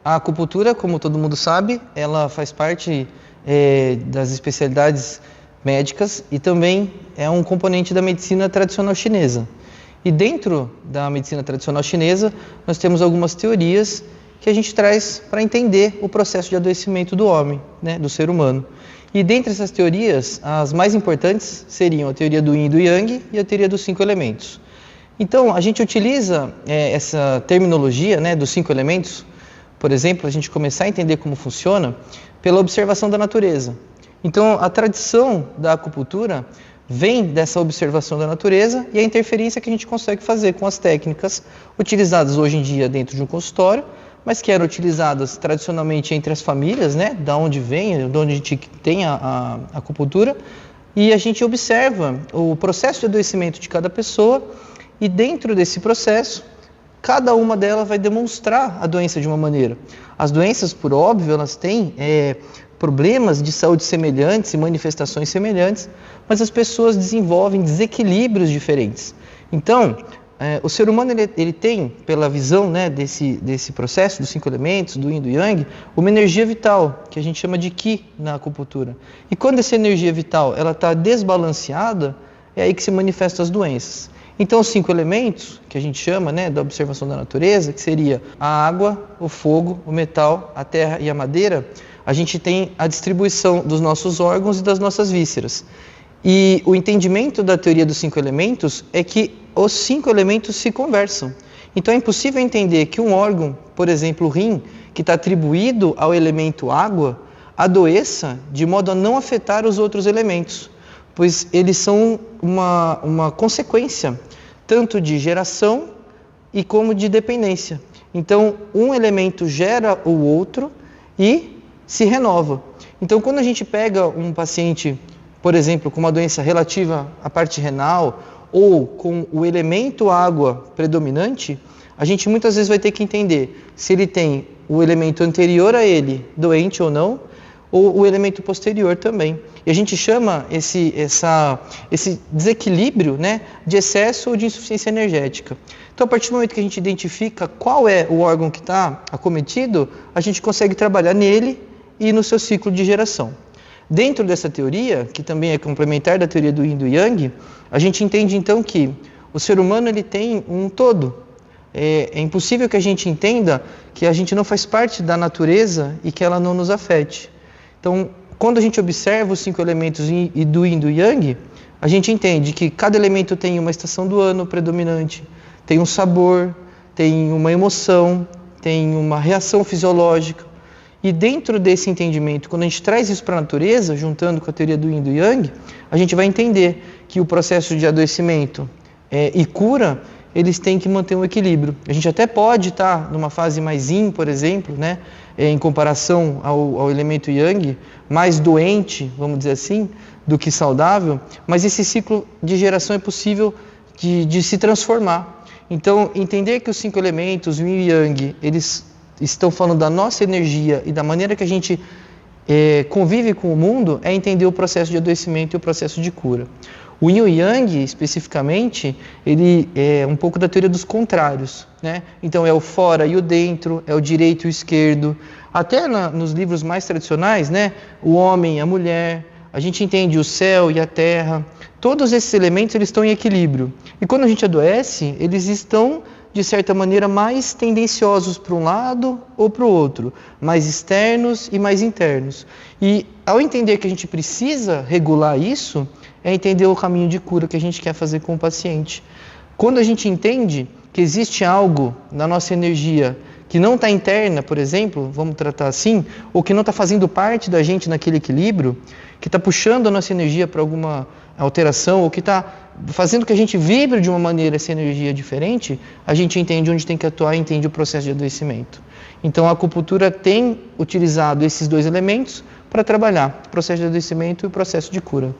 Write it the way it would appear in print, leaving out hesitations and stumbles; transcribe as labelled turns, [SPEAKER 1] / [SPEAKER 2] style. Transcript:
[SPEAKER 1] A acupuntura, como todo mundo sabe, ela faz parte das especialidades médicas e também é um componente da medicina tradicional chinesa. E dentro da medicina tradicional chinesa, nós temos algumas teorias que a gente traz para entender o processo de adoecimento do homem, né, do ser humano. E dentre essas teorias, as mais importantes seriam a teoria do Yin e do Yang e a teoria dos 5 elementos. Então, a gente utiliza essa terminologia, né, dos 5 elementos, por exemplo, a gente começar a entender como funciona pela observação da natureza. Então, a tradição da acupuntura vem dessa observação da natureza e a interferência que a gente consegue fazer com as técnicas utilizadas hoje em dia dentro de um consultório, mas que eram utilizadas tradicionalmente entre as famílias, né, da onde vem, de onde a gente tem a acupuntura, e a gente observa o processo de adoecimento de cada pessoa e dentro desse processo, cada uma delas vai demonstrar a doença de uma maneira. As doenças, por óbvio, elas têm problemas de saúde semelhantes e manifestações semelhantes, mas as pessoas desenvolvem desequilíbrios diferentes. Então, o ser humano ele tem, pela visão, né, desse processo dos 5 elementos, do Yin e do Yang, uma energia vital, que a gente chama de Qi na acupuntura. E quando essa energia vital está desbalanceada, é aí que se manifestam as doenças. Então, os 5 elementos, que a gente chama, né, da observação da natureza, que seria a água, o fogo, o metal, a terra e a madeira, a gente tem a distribuição dos nossos órgãos e das nossas vísceras. E o entendimento da teoria dos 5 elementos é que os 5 elementos se conversam. Então, é impossível entender que um órgão, por exemplo, o rim, que está atribuído ao elemento água, adoeça de modo a não afetar os outros elementos, pois eles são uma consequência tanto de geração e como de dependência. Então, um elemento gera o outro e se renova. Então, quando a gente pega um paciente, por exemplo, com uma doença relativa à parte renal ou com o elemento água predominante, a gente muitas vezes vai ter que entender se ele tem o elemento anterior a ele doente ou não, ou o elemento posterior também. E a gente chama esse desequilíbrio, né, de excesso ou de insuficiência energética. Então, a partir do momento que a gente identifica qual é o órgão que está acometido, a gente consegue trabalhar nele e no seu ciclo de geração. Dentro dessa teoria, que também é complementar da teoria do Yin e do Yang, a gente entende então que o ser humano ele tem um todo. É impossível que a gente entenda que a gente não faz parte da natureza e que ela não nos afete. Então, quando a gente observa os 5 elementos do Yin e do Yang, a gente entende que cada elemento tem uma estação do ano predominante, tem um sabor, tem uma emoção, tem uma reação fisiológica. E dentro desse entendimento, quando a gente traz isso para a natureza, juntando com a teoria do Yin e do Yang, a gente vai entender que o processo de adoecimento e cura, eles têm que manter um equilíbrio. A gente até pode estar numa fase mais Yin, por exemplo, né, em comparação ao elemento Yang, mais doente, vamos dizer assim, do que saudável, mas esse ciclo de geração é possível de se transformar. Então, entender que os 5 elementos, o Yin e o Yang, eles estão falando da nossa energia e da maneira que a gente convive com o mundo, é entender o processo de adoecimento e o processo de cura. O Yin e o Yang, especificamente, ele é um pouco da teoria dos contrários, né? Então, é o fora e o dentro, é o direito e o esquerdo. Até nos livros mais tradicionais, né? O homem e a mulher, a gente entende o céu e a terra. Todos esses elementos eles estão em equilíbrio. E quando a gente adoece, eles estão, de certa maneira, mais tendenciosos para um lado ou para o outro, mais externos e mais internos. E ao entender que a gente precisa regular isso, é entender o caminho de cura que a gente quer fazer com o paciente. Quando a gente entende que existe algo na nossa energia que não está interna, por exemplo, vamos tratar assim, ou que não está fazendo parte da gente naquele equilíbrio, que está puxando a nossa energia para alguma alteração, ou que está fazendo que a gente vibre de uma maneira essa energia diferente, a gente entende onde tem que atuar e entende o processo de adoecimento. Então, a acupuntura tem utilizado esses 2 elementos para trabalhar o processo de adoecimento e o processo de cura.